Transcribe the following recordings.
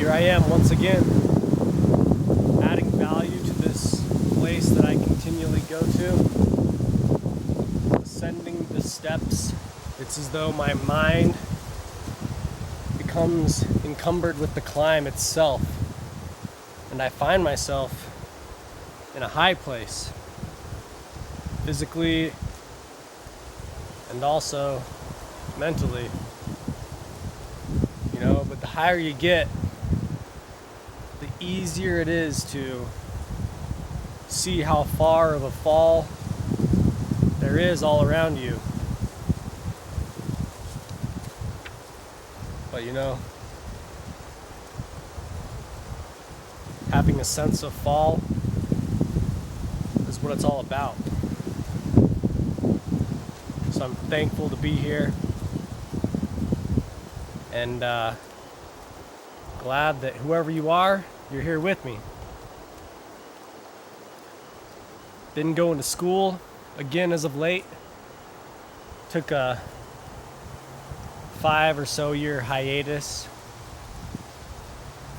here I am once again, adding value to this place that I continually go to, ascending the steps. It's as though my mind becomes encumbered with the climb itself, and I find myself in a high place, physically and also mentally. But the higher you get, the easier it is to see how far of a fall there is all around you. But having a sense of fall is what it's all about. So I'm thankful to be here, and glad that whoever you are, you're here with me. Been going to school again as of late. Took a 5 or so year hiatus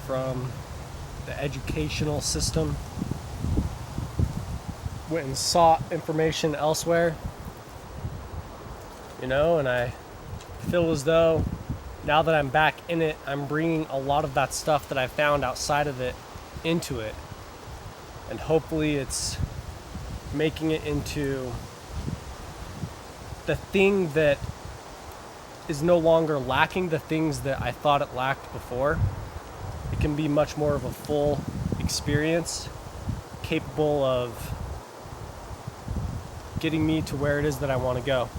from the educational system. Went and sought information elsewhere, and I feel as though now that I'm back in it, I'm bringing a lot of that stuff that I found outside of it into it. And hopefully it's making it into the thing that is no longer lacking the things that I thought it lacked before. It can be much more of a full experience, capable of getting me to where it is that I want to go.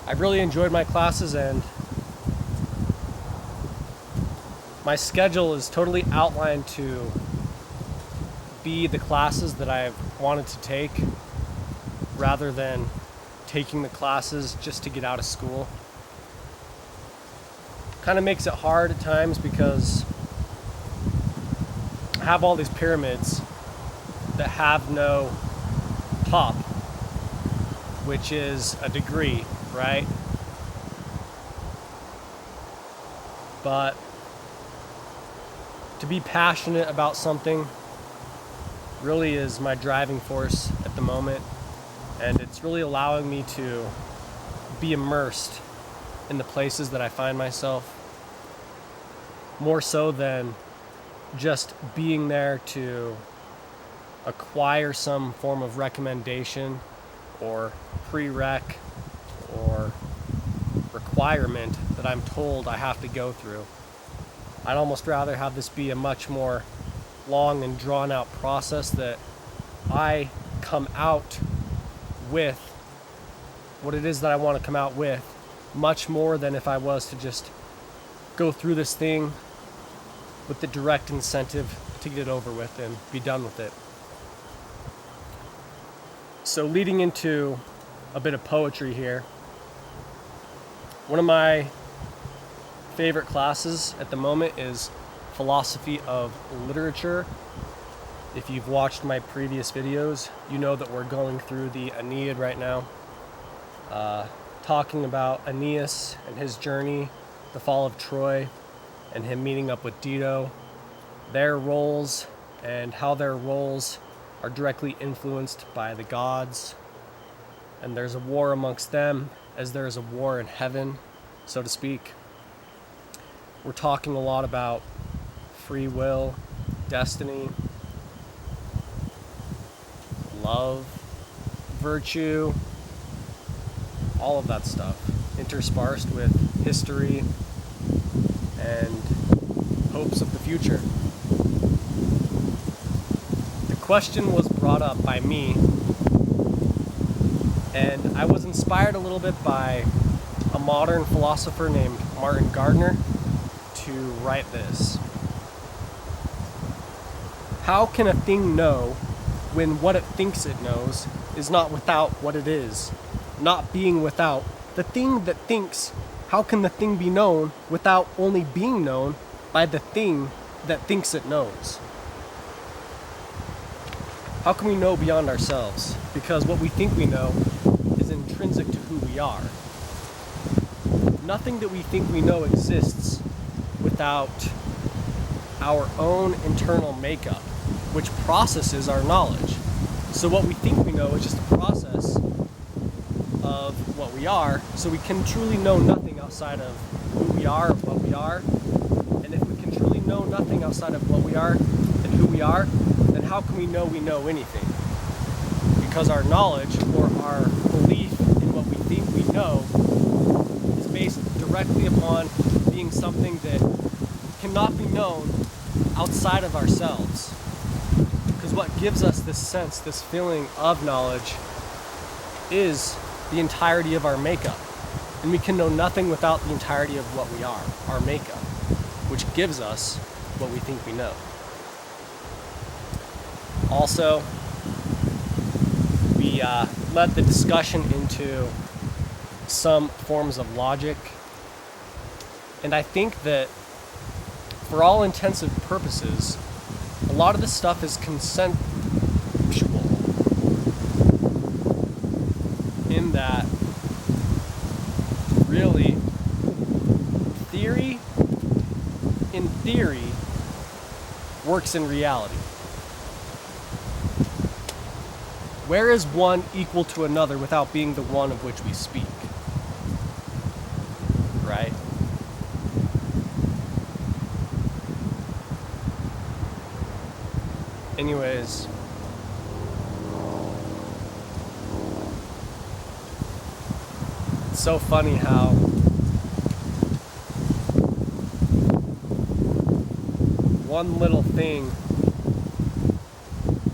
I've really enjoyed my classes, and my schedule is totally outlined to be the classes that I've wanted to take, rather than taking the classes just to get out of school. Kind of makes it hard at times because I have all these pyramids that have no top, which is a degree, right? But to be passionate about something really is my driving force at the moment, and it's really allowing me to be immersed in the places that I find myself, more so than just being there to acquire some form of recommendation or prereq or requirement that I'm told I have to go through. I'd almost rather have this be a much more long and drawn out process that I come out with what it is that I want to come out with, much more than if I was to just go through this thing with the direct incentive to get it over with and be done with it. So leading into a bit of poetry here, one of my favorite classes at the moment is philosophy of literature. If you've watched my previous videos, you know that we're going through the Aeneid right now, talking about Aeneas and his journey, the fall of Troy, and him meeting up with Dido, their roles, and how their roles are directly influenced by the gods. And there's a war amongst them as there is a war in heaven, so to speak. We're talking a lot about free will, destiny, love, virtue, all of that stuff, interspersed with history and hopes of the future. The question was brought up by me, and I was inspired a little bit by a modern philosopher named Martin Gardner to write this. How can a thing know when what it thinks it knows is not without what it is? Not being without the thing that thinks, how can the thing be known without only being known by the thing that thinks it knows? How can we know beyond ourselves? Because what we think we know is intrinsic to who we are. Nothing that we think we know exists without our own internal makeup, which processes our knowledge. So what we think we know is just a process of what we are, so we can truly know nothing outside of who we are, of what we are. And if we can truly know nothing outside of what we are and who we are, then how can we know anything? Because our knowledge, or our belief in what we think we know, is based directly upon being something that cannot be known outside of ourselves. Because what gives us this sense, this feeling of knowledge, is the entirety of our makeup. And we can know nothing without the entirety of what we are, our makeup, which gives us what we think we know. Also, we led the discussion into some forms of logic. And I think that for all intents and purposes, a lot of this stuff is consensual, in that really theory in theory works in reality. Where is one equal to another without being the one of which we speak? Right? Anyways, it's so funny how one little thing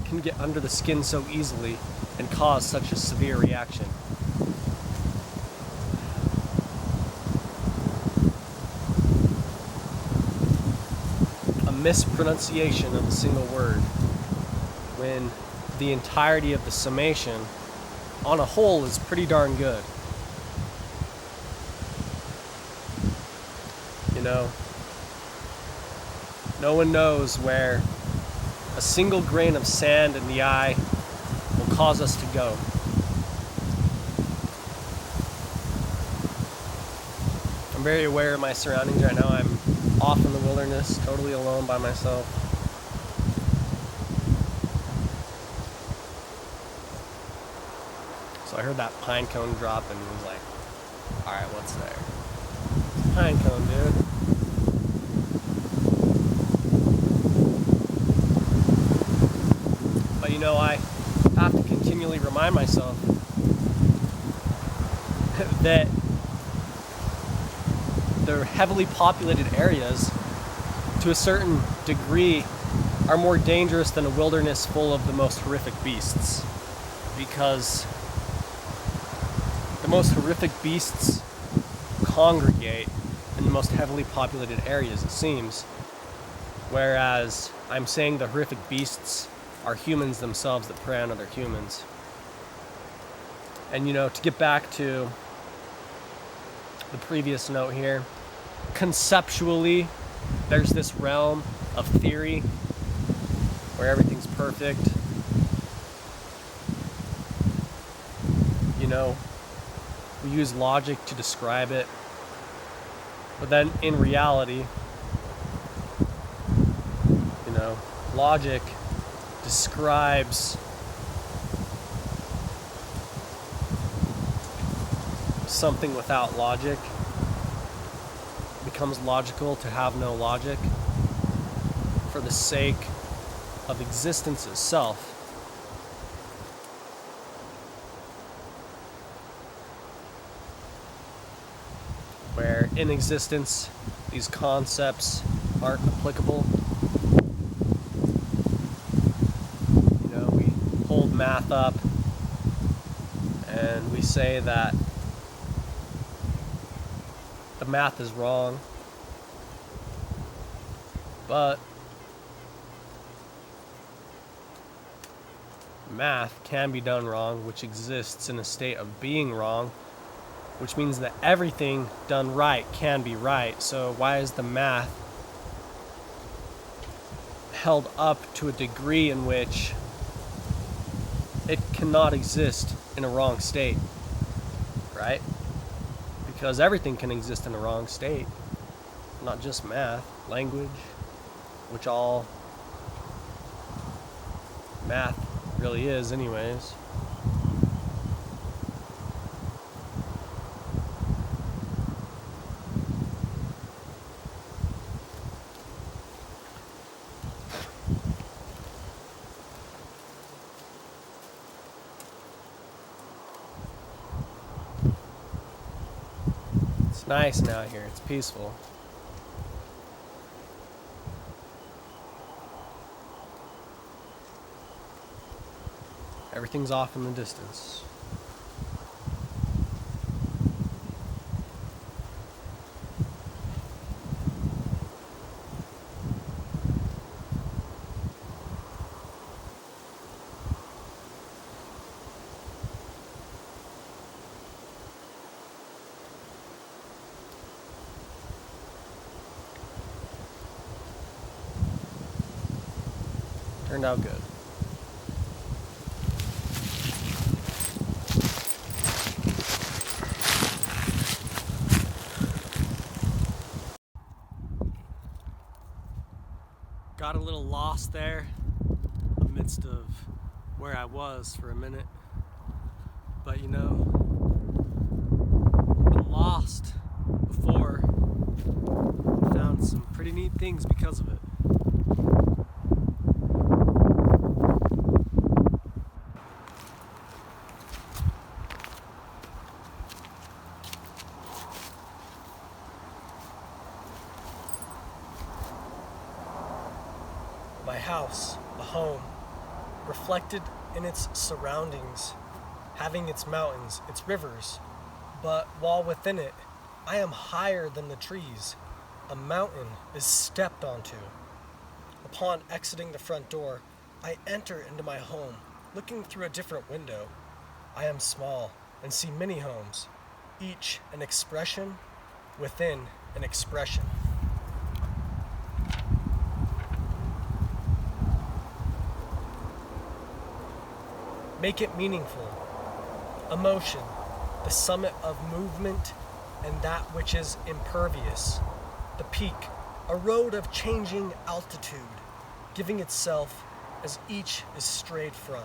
can get under the skin so easily and cause such a severe reaction. A mispronunciation of a single word, when the entirety of the summation on a whole is pretty darn good. You know, no one knows where a single grain of sand in the eye will cause us to go. I'm very aware of my surroundings right now. I'm off in the wilderness, totally alone by myself. So I heard that pine cone drop and was like, alright, what's there? It's a pine cone, dude. But you know, I have to continually remind myself that the heavily populated areas, to a certain degree, are more dangerous than a wilderness full of the most horrific beasts. Because the most horrific beasts congregate in the most heavily populated areas, it seems. Whereas I'm saying the horrific beasts are humans themselves that prey on other humans. And you know, to get back to the previous note here, conceptually, there's this realm of theory where everything's perfect. You know, we use logic to describe it, but then in reality, you know, logic describes something without logic. It becomes logical to have no logic for the sake of existence itself. Where in existence, these concepts aren't applicable. You know, we hold math up and we say that the math is wrong, but math can be done wrong, which exists in a state of being wrong, which means that everything done right can be right. So why is the math held up to a degree in which it cannot exist in a wrong state, right? Because everything can exist in a wrong state. not just math, language, which all math really is anyways. It's nice now here, it's peaceful. Everything's off in the distance. Turned out good. Got a little lost there amidst of where I was for a minute, but you know, I'm lost before. Found some pretty neat things because of it. My house, a home, reflected in its surroundings, having its mountains, its rivers, but while within it, I am higher than the trees. A mountain is stepped onto. Upon exiting the front door, I enter into my home, looking through a different window. I am small and see many homes, each an expression within an expression. Make it meaningful. Emotion, the summit of movement and that which is impervious. The peak, a road of changing altitude, giving itself as each is strayed from.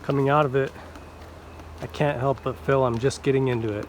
Coming out of it, I can't help but feel I'm just getting into it.